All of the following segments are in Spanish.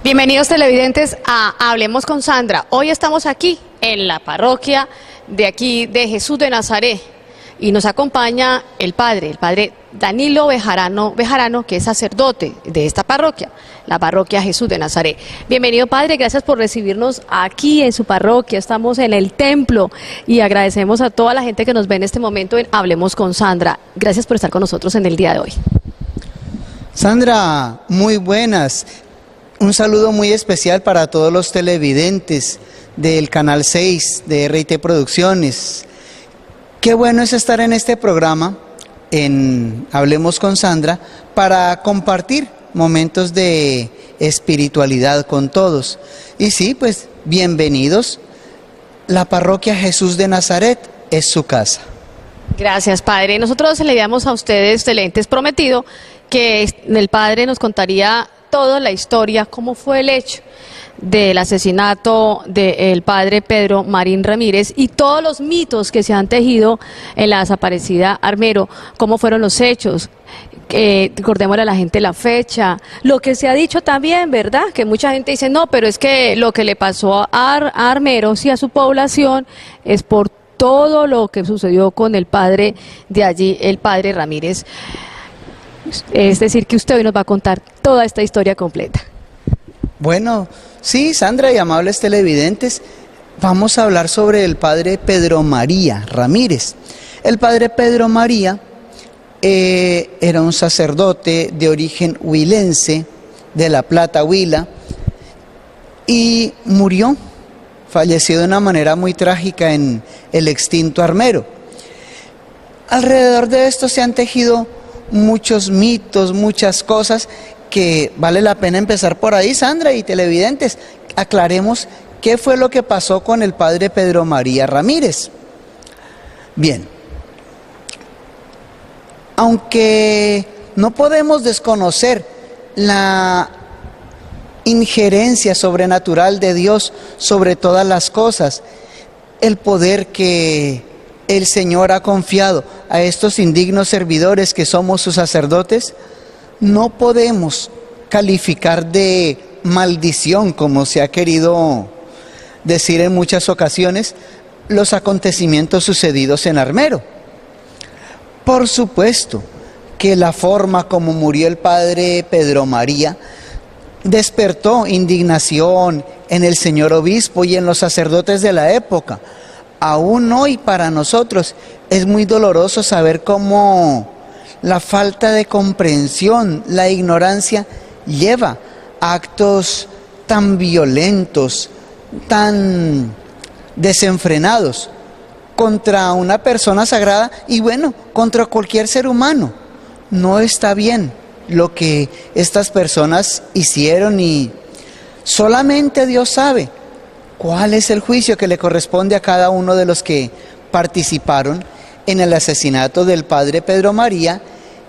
Bienvenidos televidentes a Hablemos con Sandra. Hoy estamos aquí en la parroquia de aquí de Jesús de Nazaret y nos acompaña el padre Danilo Bejarano, que es sacerdote de esta parroquia, la parroquia Jesús de Nazaret. Bienvenido padre, gracias por recibirnos aquí en su parroquia, estamos en el templo y agradecemos a toda la gente que nos ve en este momento en Hablemos con Sandra. Gracias por estar con nosotros en el día de hoy. Sandra, muy buenas. Un saludo muy especial para todos los televidentes del Canal 6 de RT Producciones. Qué bueno es estar en este programa, en Hablemos con Sandra, para compartir momentos de espiritualidad con todos. Y sí, pues, bienvenidos. La parroquia Jesús de Nazaret es su casa. Gracias, padre. Nosotros le habíamos a ustedes, televidentes, prometido que el padre nos contaría toda la historia, cómo fue el hecho del asesinato del padre Pedro Marín Ramírez y todos los mitos que se han tejido en la desaparecida Armero, cómo fueron los hechos, recordémosle a la gente la fecha, lo que se ha dicho también, ¿verdad? Que mucha gente dice, no, pero es que lo que le pasó a Armero, sí, a su población, es por todo lo que sucedió con el padre de allí, el padre Ramírez. Es decir, que usted hoy nos va a contar toda esta historia completa. Bueno, sí, Sandra y amables televidentes, vamos a hablar sobre el padre Pedro María Ramírez. El padre Pedro María era un sacerdote de origen huilense, de La Plata, Huila, y falleció de una manera muy trágica en el extinto Armero. Alrededor de esto se han tejido muchos mitos, muchas cosas que vale la pena empezar por ahí. Sandra y televidentes, aclaremos qué fue lo que pasó con el padre Pedro María Ramírez. Bien, aunque no podemos desconocer la injerencia sobrenatural de Dios sobre todas las cosas, el poder que el Señor ha confiado a estos indignos servidores que somos sus sacerdotes, no podemos calificar de maldición, como se ha querido decir en muchas ocasiones, los acontecimientos sucedidos en Armero. Por supuesto que la forma como murió el padre Pedro María despertó indignación en el señor obispo y en los sacerdotes de la época. Aún hoy para nosotros es muy doloroso saber cómo la falta de comprensión, la ignorancia lleva a actos tan violentos, tan desenfrenados contra una persona sagrada y bueno, contra cualquier ser humano. No está bien lo que estas personas hicieron y solamente Dios sabe cuál es el juicio que le corresponde a cada uno de los que participaron en el asesinato del padre Pedro María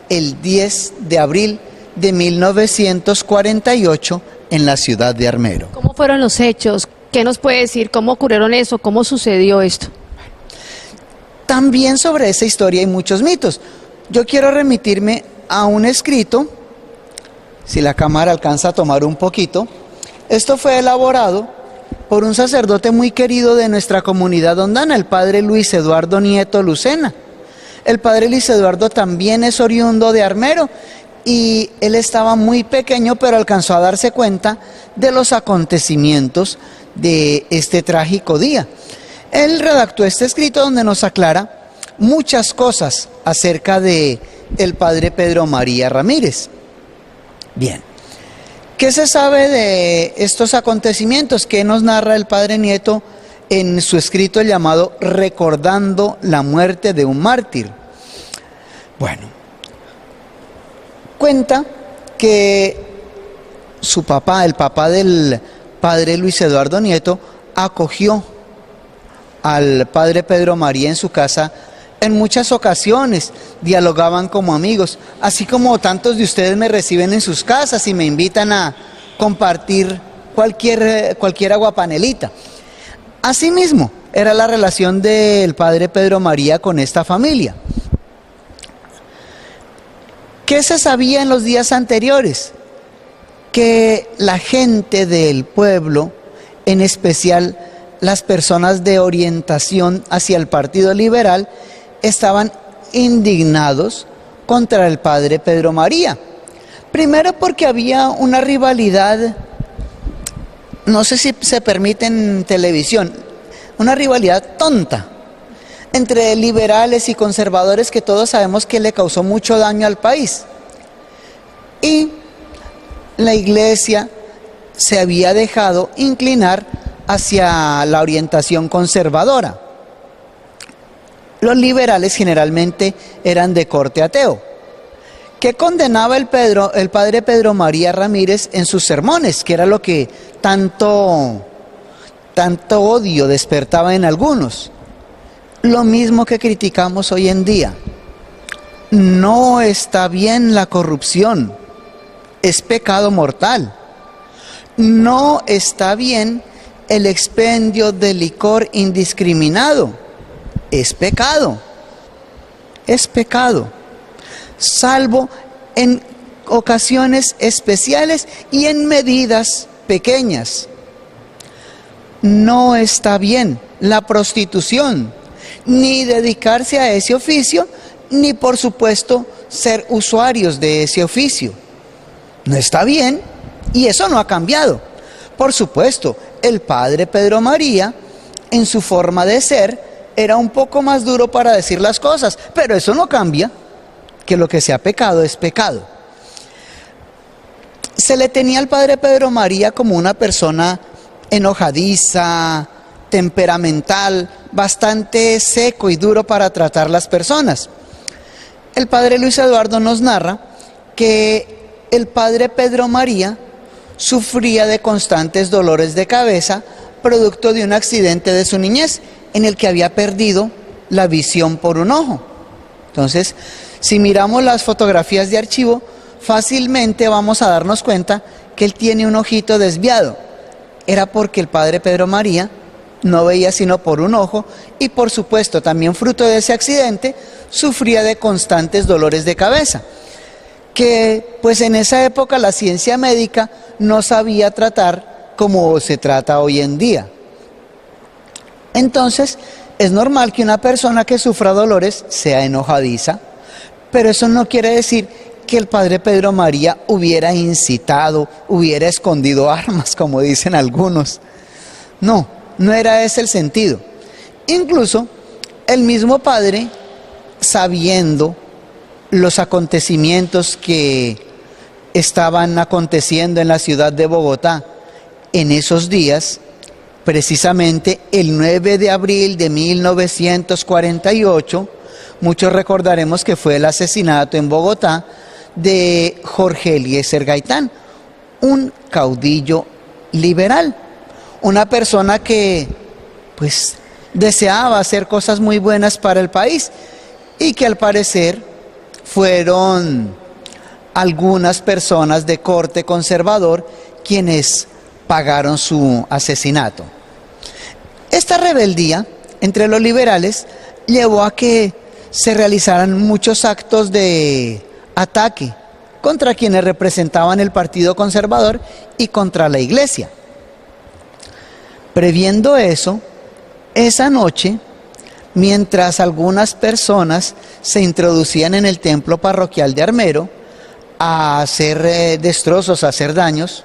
el 10 de abril de 1948 en la ciudad de Armero. ¿Cómo fueron los hechos? ¿Qué nos puede decir? ¿Cómo ocurrieron eso? ¿Cómo sucedió esto? También sobre esa historia hay muchos mitos. Yo quiero remitirme a un escrito, si la cámara alcanza a tomar un poquito. Esto fue elaborado por un sacerdote muy querido de nuestra comunidad hondana, el padre Luis Eduardo Nieto Lucena. El padre Luis Eduardo también es oriundo de Armero y él estaba muy pequeño, pero alcanzó a darse cuenta de los acontecimientos de este trágico día. Él redactó este escrito donde nos aclara muchas cosas acerca de el padre Pedro María Ramírez. Bien. ¿Qué se sabe de estos acontecimientos? ¿Qué nos narra el padre Nieto en su escrito llamado Recordando la muerte de un mártir? Bueno, cuenta que su papá, el papá del padre Luis Eduardo Nieto, acogió al padre Pedro María en su casa en muchas ocasiones, dialogaban como amigos, así como tantos de ustedes me reciben en sus casas y me invitan a compartir cualquier aguapanelita. Asimismo, era la relación del padre Pedro María con esta familia. ¿Qué se sabía en los días anteriores? que la gente del pueblo, en especial las personas de orientación hacia el Partido Liberal, estaban indignados contra el padre Pedro María. Primero porque había una rivalidad, no sé si se permite en televisión, una rivalidad tonta entre liberales y conservadores que todos sabemos que le causó mucho daño al país. Y la iglesia se había dejado inclinar hacia la orientación conservadora. Los liberales generalmente eran de corte ateo, que condenaba el padre Pedro María Ramírez en sus sermones, que era lo que tanto odio despertaba en algunos. Lo mismo que criticamos hoy en día. No está bien la corrupción, es pecado mortal. No está bien el expendio de licor indiscriminado, es pecado. Es pecado, salvo en ocasiones especiales y en medidas pequeñas. No está bien la prostitución, ni dedicarse a ese oficio, ni por supuesto ser usuarios de ese oficio. No está bien y eso no ha cambiado. Por supuesto, el padre Pedro María, en su forma de ser, era un poco más duro para decir las cosas, pero eso no cambia, que lo que sea pecado es pecado. Se le tenía al padre Pedro María como una persona enojadiza, temperamental, bastante seco y duro para tratar las personas. El padre Luis Eduardo nos narra que el padre Pedro María sufría de constantes dolores de cabeza, producto de un accidente de su niñez, en el que había perdido la visión por un ojo. Entonces, si miramos las fotografías de archivo, fácilmente vamos a darnos cuenta que él tiene un ojito desviado. Era porque el padre Pedro María no veía sino por un ojo y por supuesto también fruto de ese accidente sufría de constantes dolores de cabeza, que pues en esa época la ciencia médica no sabía tratar como se trata hoy en día. Entonces es normal que una persona que sufra dolores sea enojadiza, pero eso no quiere decir que el padre Pedro María hubiera incitado, hubiera escondido armas, como dicen algunos. No, no era ese el sentido. Incluso el mismo padre, sabiendo los acontecimientos que estaban aconteciendo en la ciudad de Bogotá en esos días, precisamente el 9 de abril de 1948, muchos recordaremos que fue el asesinato en Bogotá de Jorge Eliezer Gaitán, un caudillo liberal, una persona que pues deseaba hacer cosas muy buenas para el país y que al parecer fueron algunas personas de corte conservador quienes pagaron su asesinato. Esta rebeldía entre los liberales llevó a que se realizaran muchos actos de ataque contra quienes representaban el Partido Conservador y contra la Iglesia. Previendo eso, esa noche, mientras algunas personas se introducían en el templo parroquial de Armero a hacer destrozos, a hacer daños,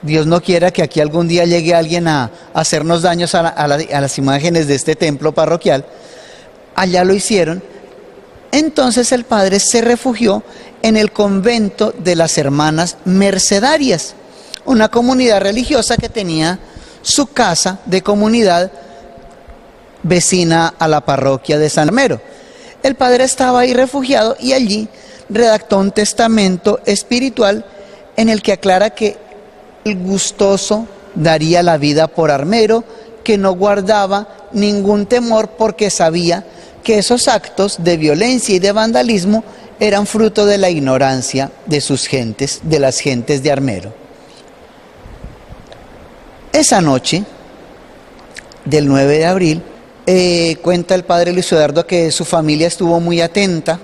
Dios no quiera que aquí algún día llegue alguien a hacernos daños a las imágenes de este templo parroquial, allá lo hicieron. Entonces el padre se refugió en el convento de las Hermanas Mercedarias, una comunidad religiosa que tenía su casa de comunidad vecina a la parroquia de San Armero. El padre estaba ahí refugiado y allí redactó un testamento espiritual en el que aclara que el gustoso daría la vida por Armero, que no guardaba ningún temor porque sabía que esos actos de violencia y de vandalismo eran fruto de la ignorancia de sus gentes, de las gentes de Armero. Esa noche del 9 de abril, cuenta el padre Luis Eduardo que su familia estuvo muy atenta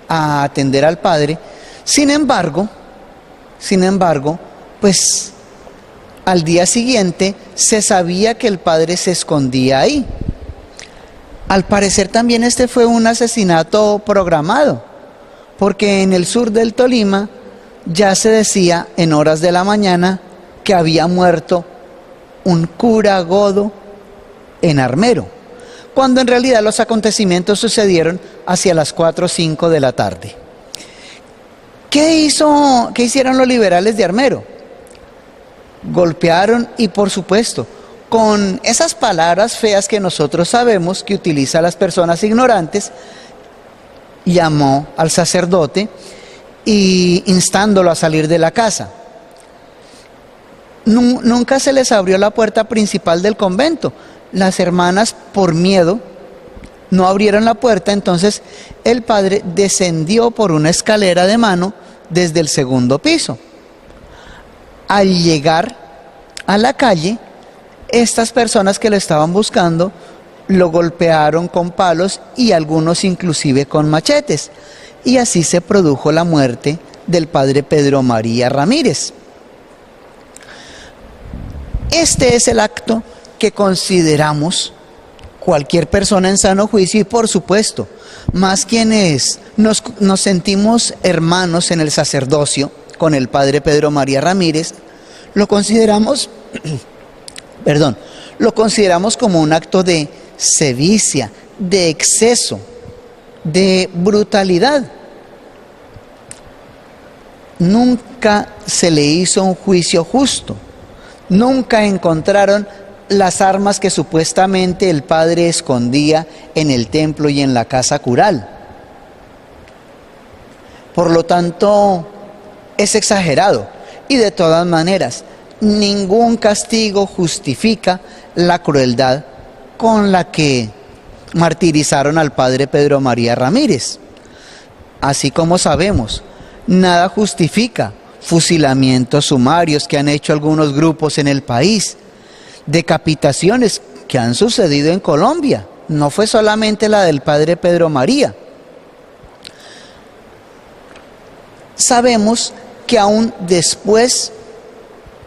a atender al padre. Sin embargo, Sin embargo, pues al día siguiente se sabía que el padre se escondía ahí. Al parecer también este fue un asesinato programado, porque en el sur del Tolima ya se decía en horas de la mañana que había muerto un cura godo en Armero, cuando en realidad los acontecimientos sucedieron hacia las 4 o 5 de la tarde. ¿Qué hicieron los liberales de Armero? Golpearon y, por supuesto, con esas palabras feas que nosotros sabemos que utilizan las personas ignorantes, llamó al sacerdote y instándolo a salir de la casa. Nunca se les abrió la puerta principal del convento. Las hermanas, por miedo, no abrieron la puerta, entonces el padre descendió por una escalera de mano desde el segundo piso. Al llegar a la calle, estas personas que lo estaban buscando lo golpearon con palos y algunos inclusive con machetes. Y así se produjo la muerte del padre Pedro María Ramírez. Este es el acto que consideramos cualquier persona en sano juicio y, por supuesto, más quienes nos sentimos hermanos en el sacerdocio con el padre Pedro María Ramírez, lo consideramos como un acto de sevicia, de exceso, de brutalidad. Nunca se le hizo un juicio justo, nunca encontraron las armas que supuestamente el padre escondía en el templo y en la casa cural. Por lo tanto, es exagerado y de todas maneras, ningún castigo justifica la crueldad con la que martirizaron al padre Pedro María Ramírez. Así como sabemos, nada justifica fusilamientos sumarios que han hecho algunos grupos en el país, decapitaciones que han sucedido en Colombia, no fue solamente la del padre Pedro María. Sabemos que aún después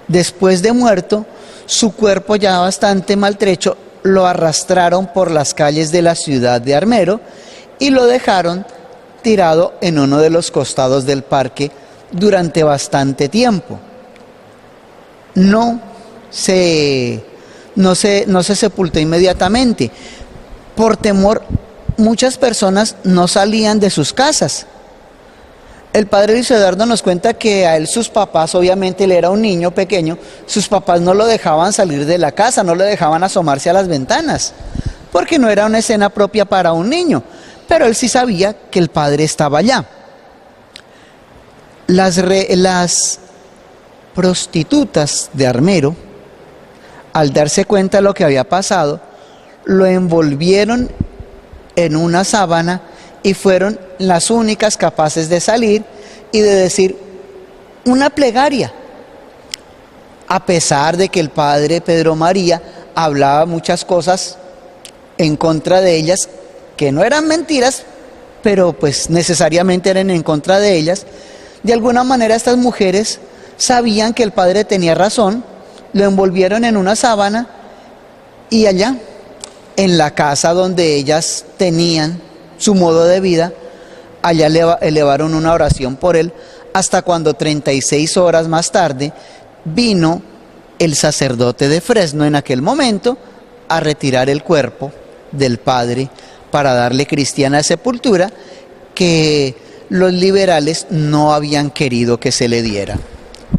de muerto, su cuerpo ya bastante maltrecho, lo arrastraron por las calles de la ciudad de Armero y lo dejaron tirado en uno de los costados del parque durante bastante tiempo. No se sepultó inmediatamente. Por temor, muchas personas no salían de sus casas. El padre Luis Eduardo nos cuenta que a él sus papás, obviamente él era un niño pequeño, sus papás no lo dejaban salir de la casa, no lo dejaban asomarse a las ventanas, porque no era una escena propia para un niño, pero él sí sabía que el padre estaba allá. Las prostitutas de Armero, al darse cuenta de lo que había pasado, lo envolvieron en una sábana y fueron las únicas capaces de salir y de decir una plegaria, a pesar de que el padre Pedro María hablaba muchas cosas en contra de ellas, que no eran mentiras, pero pues necesariamente eran en contra de ellas. De alguna manera estas mujeres sabían que el padre tenía razón, lo envolvieron en una sábana y allá, en la casa donde ellas tenían su modo de vida, allá elevaron una oración por él, hasta cuando 36 horas más tarde vino el sacerdote de Fresno en aquel momento a retirar el cuerpo del padre para darle cristiana sepultura que los liberales no habían querido que se le diera.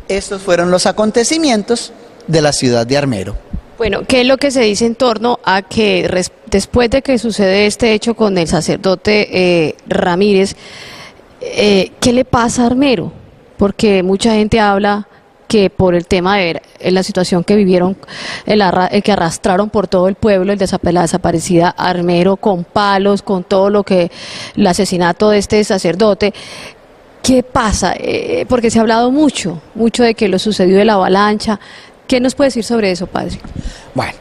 Estos fueron los acontecimientos de la ciudad de Armero. Bueno, ¿qué es lo que se dice en torno a que después de que sucede este hecho con el sacerdote Ramírez, qué le pasa a Armero? Porque mucha gente habla que por el tema de la situación que vivieron, el que arrastraron por todo el pueblo, la desaparecida Armero, con palos, con todo lo que, el asesinato de este sacerdote. ¿Qué pasa? Porque se ha hablado mucho de que lo sucedió de la avalancha. ¿Qué nos puede decir sobre eso, padre? Bueno,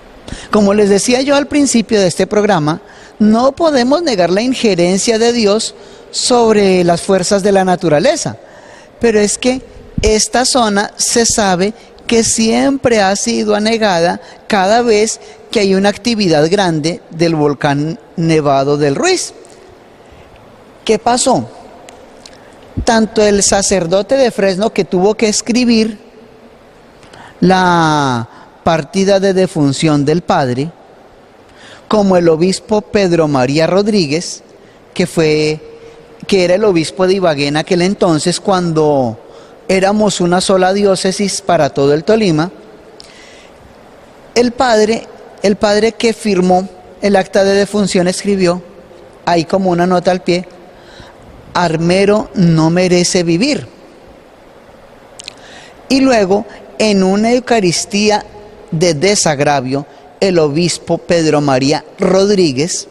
como les decía yo al principio de este programa, no podemos negar la injerencia de Dios sobre las fuerzas de la naturaleza, pero es que esta zona se sabe que siempre ha sido anegada cada vez que hay una actividad grande del volcán Nevado del Ruiz. ¿Qué pasó? Tanto el sacerdote de Fresno, que tuvo que escribir la partida de defunción del padre, como el obispo Pedro María Rodríguez, que era el obispo de Ibagué en aquel entonces, cuando éramos una sola diócesis para todo el Tolima. El padre que firmó el acta de defunción escribió, ahí como una nota al pie: Armero no merece vivir. Y luego, en una Eucaristía de desagravio, el obispo Pedro María Rodríguez,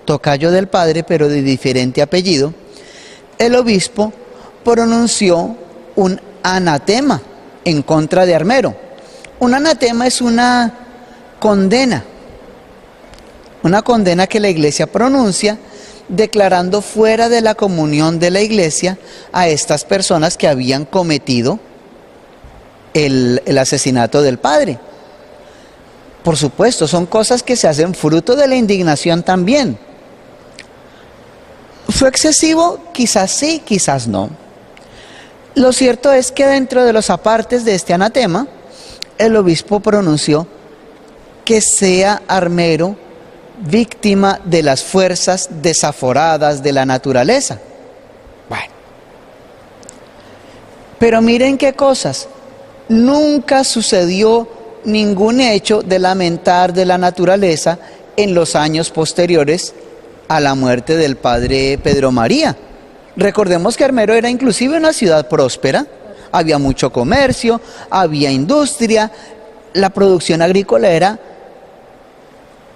tocayo del padre pero de diferente apellido, el obispo pronunció un anatema en contra de Armero. Un anatema es una condena que la iglesia pronuncia, declarando fuera de la comunión de la iglesia a estas personas que habían cometido el asesinato del padre. Por supuesto, son cosas que se hacen fruto de la indignación también. ¿Fue excesivo? Quizás sí, quizás no. Lo cierto es que dentro de los apartes de este anatema, el obispo pronunció que sea Armero víctima de las fuerzas desaforadas de la naturaleza. Bueno, pero miren qué cosas, nunca sucedió ningún hecho de lamentar de la naturaleza en los años posteriores a la muerte del padre Pedro María. Recordemos que Armero era inclusive una ciudad próspera, había mucho comercio, había industria, la producción agrícola era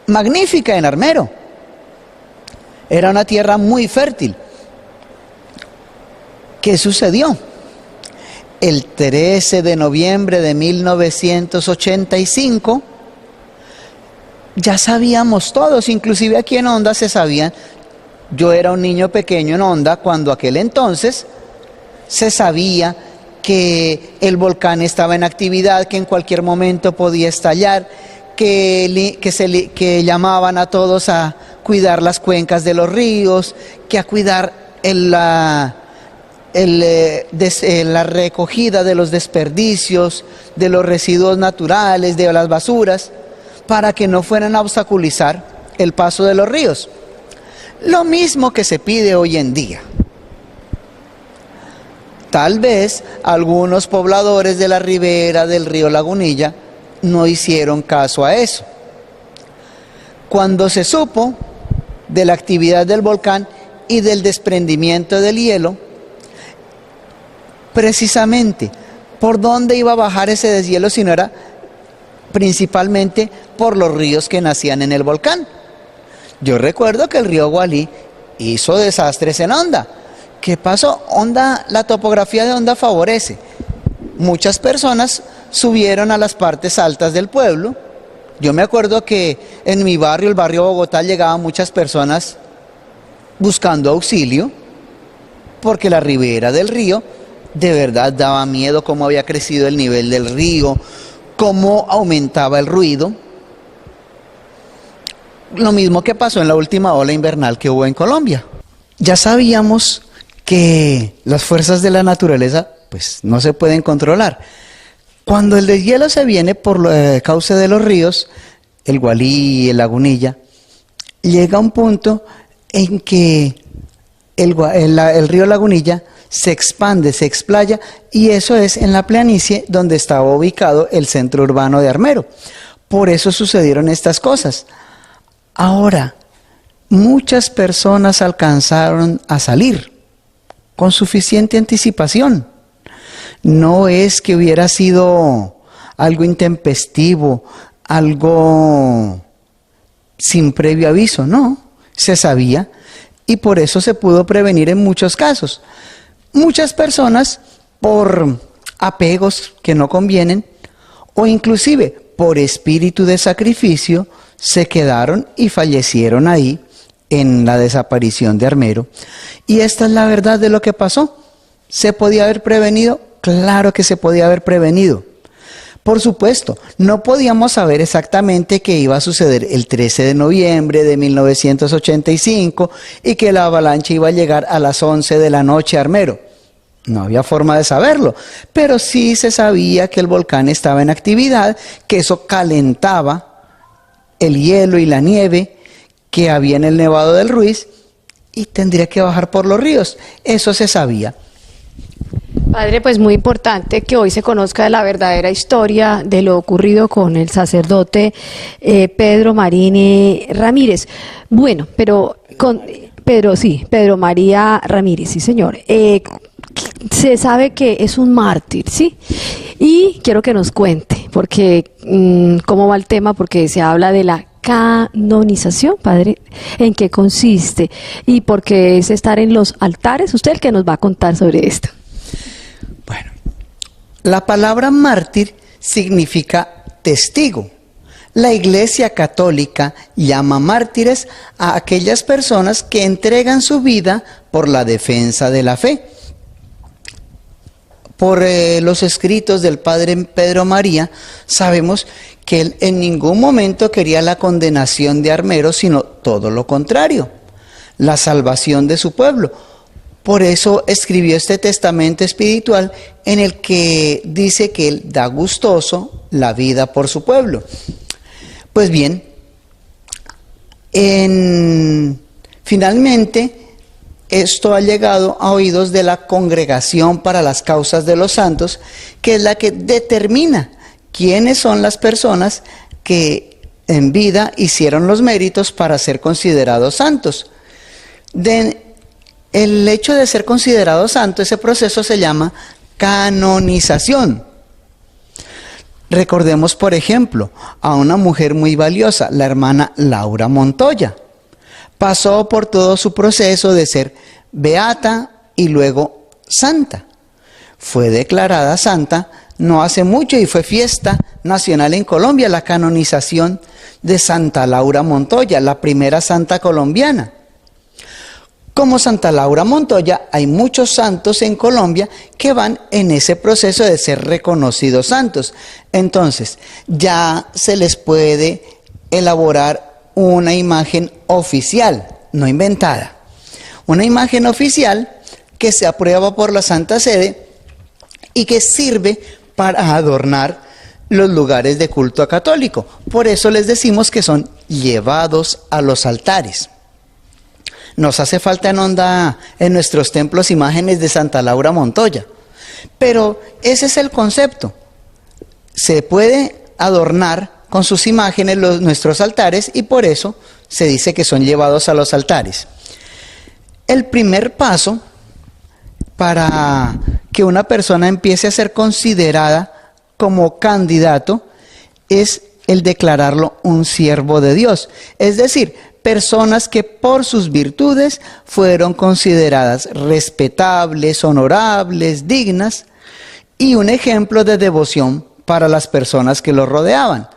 magnífica en Armero. Era una tierra muy fértil. ¿Qué sucedió? El 13 de noviembre de 1985, ya sabíamos todos, inclusive aquí en Honda se sabían. Yo era un niño pequeño en Honda cuando aquel entonces se sabía que el volcán estaba en actividad, que en cualquier momento podía estallar, que llamaban a todos a cuidar las cuencas de los ríos, que a cuidar la recogida de los desperdicios, de los residuos naturales, de las basuras, para que no fueran a obstaculizar el paso de los ríos. Lo mismo que se pide hoy en día. Tal vez algunos pobladores de la ribera del río Lagunilla no hicieron caso a eso. Cuando se supo de la actividad del volcán y del desprendimiento del hielo, precisamente, ¿por dónde iba a bajar ese deshielo si no era principalmente por los ríos que nacían en el volcán? Yo recuerdo que el río Gualí hizo desastres en Honda. ¿Qué pasó? Honda, la topografía de Honda favorece. Muchas personas subieron a las partes altas del pueblo. Yo me acuerdo que en mi barrio, el barrio Bogotá, llegaban muchas personas buscando auxilio, porque la ribera del río de verdad daba miedo cómo había crecido el nivel del río, cómo aumentaba el ruido. Lo mismo que pasó en la última ola invernal que hubo en Colombia. Ya sabíamos que las fuerzas de la naturaleza pues no se pueden controlar. Cuando el deshielo se viene por cauce de los ríos, el Gualí y el Lagunilla, llega un punto en que el río Lagunilla se expande, se explaya, y eso es en la planicie donde estaba ubicado el centro urbano de Armero. Por eso sucedieron estas cosas. Ahora, muchas personas alcanzaron a salir con suficiente anticipación. No es que hubiera sido algo intempestivo, algo sin previo aviso, no, se sabía, y por eso se pudo prevenir en muchos casos. Muchas personas, por apegos que no convienen, o inclusive por espíritu de sacrificio, se quedaron y fallecieron ahí en la desaparición de Armero. Y esta es la verdad de lo que pasó. ¿Se podía haber prevenido? Claro que se podía haber prevenido. Por supuesto, no podíamos saber exactamente qué iba a suceder el 13 de noviembre de 1985 y que la avalancha iba a llegar a las 11 de la noche a Armero. No había forma de saberlo, pero sí se sabía que el volcán estaba en actividad, que eso calentaba el hielo y la nieve que había en el Nevado del Ruiz y tendría que bajar por los ríos. Eso se sabía. Padre, pues muy importante que hoy se conozca de la verdadera historia de lo ocurrido con el sacerdote Pedro Marini Ramírez. Bueno, pero con Pedro María Ramírez, sí señor. Se sabe que es un mártir, ¿sí? Y quiero que nos cuente, porque cómo va el tema, porque se habla de la canonización, padre, en qué consiste y por qué es estar en los altares. Usted el que nos va a contar sobre esto. Bueno, la palabra mártir significa testigo. La Iglesia Católica llama mártires a aquellas personas que entregan su vida por la defensa de la fe. Por los escritos del padre Pedro María, sabemos que él en ningún momento quería la condenación de Armero, sino todo lo contrario, la salvación de su pueblo. Por eso escribió este testamento espiritual en el que dice que él da gustoso la vida por su pueblo. Pues bien, finalmente esto ha llegado a oídos de la Congregación para las Causas de los Santos, que es la que determina quiénes son las personas que en vida hicieron los méritos para ser considerados santos. El hecho de ser considerado santo, ese proceso se llama canonización. Recordemos, por ejemplo, a una mujer muy valiosa, la hermana Laura Montoya. Pasó por todo su proceso de ser beata y luego santa. Fue declarada santa no hace mucho y fue fiesta nacional en Colombia, la canonización de Santa Laura Montoya, la primera santa colombiana. Como Santa Laura Montoya, hay muchos santos en Colombia que van en ese proceso de ser reconocidos santos. Entonces, ya se les puede elaborar una imagen oficial, no inventada. Una imagen oficial que se aprueba por la Santa Sede y que sirve para adornar los lugares de culto católico. Por eso les decimos que son llevados a los altares. Nos hace falta en nuestros templos imágenes de Santa Laura Montoya, pero ese es el concepto. Se puede adornar con sus imágenes nuestros altares y por eso se dice que son llevados a los altares. El primer paso para que una persona empiece a ser considerada como candidato es el declararlo un siervo de Dios. Es decir, personas que por sus virtudes fueron consideradas respetables, honorables, dignas y un ejemplo de devoción para las personas que lo rodeaban.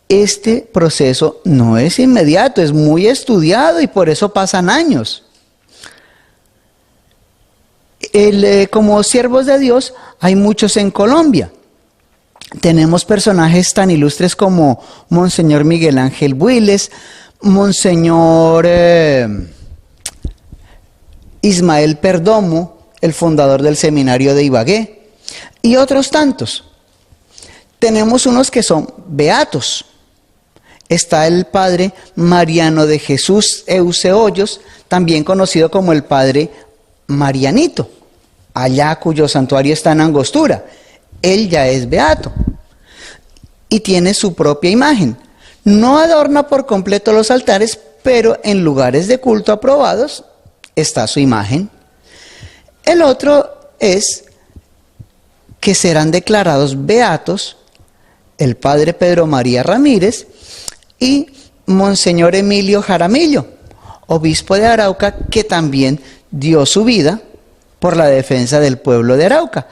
Este proceso no es inmediato, es muy estudiado y por eso pasan años. Como siervos de Dios hay muchos en Colombia. Tenemos personajes tan ilustres como Monseñor Miguel Ángel Builes, Monseñor Ismael Perdomo, el fundador del seminario de Ibagué, y otros tantos. Tenemos unos que son beatos. Está el padre Mariano de Jesús Euse Hoyos, también conocido como el padre Marianito, allá cuyo santuario está en Angostura. Él ya es beato y tiene su propia imagen. No adorna por completo los altares, pero en lugares de culto aprobados está su imagen. El otro es que serán declarados beatos el padre Pedro María Ramírez y Monseñor Emilio Jaramillo, obispo de Arauca, que también dio su vida por la defensa del pueblo de Arauca.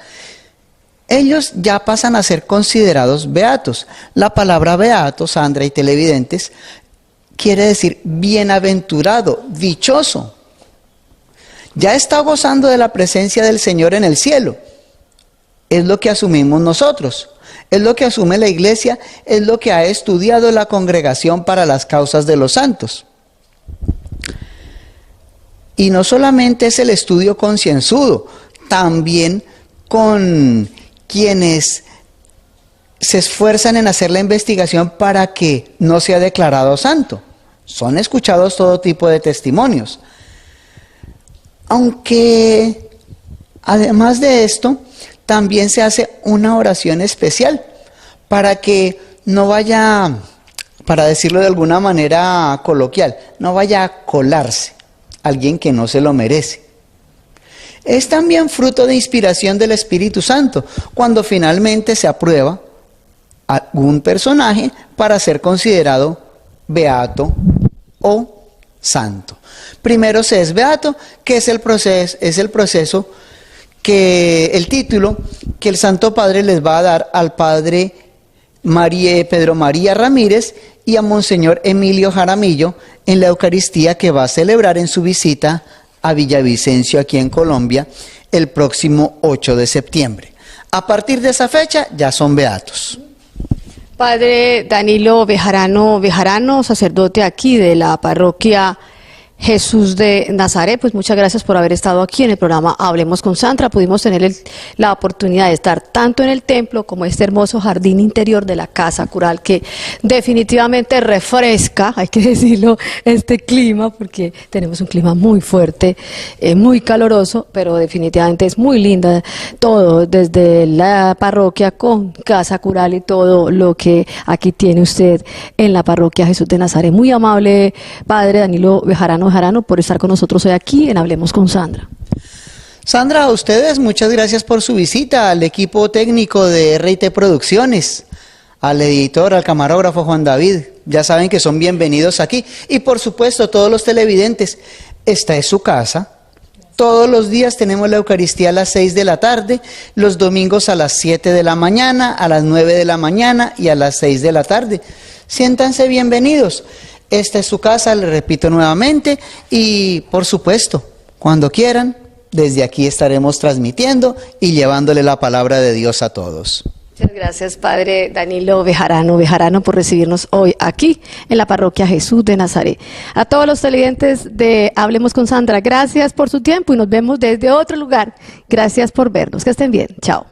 Ellos ya pasan a ser considerados beatos. La palabra beato, Sandra y televidentes, quiere decir bienaventurado, dichoso. Ya está gozando de la presencia del Señor en el cielo. es lo que asumimos nosotros, es lo que asume la Iglesia, es lo que ha estudiado la Congregación para las Causas de los Santos. Y no solamente es el estudio concienzudo, también con quienes se esfuerzan en hacer la investigación para que no sea declarado santo. Son escuchados todo tipo de testimonios. Aunque además de esto, también se hace una oración especial para que no vaya, para decirlo de alguna manera coloquial, no vaya a colarse alguien que no se lo merece. Es también fruto de inspiración del Espíritu Santo cuando finalmente se aprueba algún personaje para ser considerado beato o santo. Primero se es beato, que es el proceso que el título que el Santo Padre les va a dar al Padre Pedro María Ramírez y a Monseñor Emilio Jaramillo en la Eucaristía que va a celebrar en su visita a Villavicencio, aquí en Colombia, el próximo 8 de septiembre. A partir de esa fecha ya son beatos. Padre Danilo Bejarano, sacerdote aquí de la parroquia Jesús de Nazaret, pues muchas gracias por haber estado aquí en el programa Hablemos con Sandra. Pudimos tener la oportunidad de estar tanto en el templo como este hermoso jardín interior de la casa cural que definitivamente refresca, hay que decirlo, este clima, porque tenemos un clima muy fuerte, muy caloroso, pero definitivamente es muy linda todo, desde la parroquia con casa cural y todo lo que aquí tiene usted en la parroquia Jesús de Nazaret. Muy amable, Padre Danilo Bejarano, por estar con nosotros hoy aquí en Hablemos con Sandra. Sandra, a ustedes muchas gracias por su visita, al equipo técnico de RT Producciones, al editor, al camarógrafo Juan David, ya saben que son bienvenidos aquí, y por supuesto todos los televidentes, esta es su casa. Todos los días tenemos la Eucaristía a las 6 de la tarde, los domingos a las 7 de la mañana, a las 9 de la mañana y a las 6 de la tarde. Siéntanse bienvenidos. Esta es su casa, le repito nuevamente, y por supuesto, cuando quieran, desde aquí estaremos transmitiendo y llevándole la palabra de Dios a todos. Muchas gracias, Padre Danilo Bejarano, por recibirnos hoy aquí en la parroquia Jesús de Nazaret. A todos los televidentes de Hablemos con Sandra, gracias por su tiempo y nos vemos desde otro lugar. Gracias por vernos, que estén bien, chao.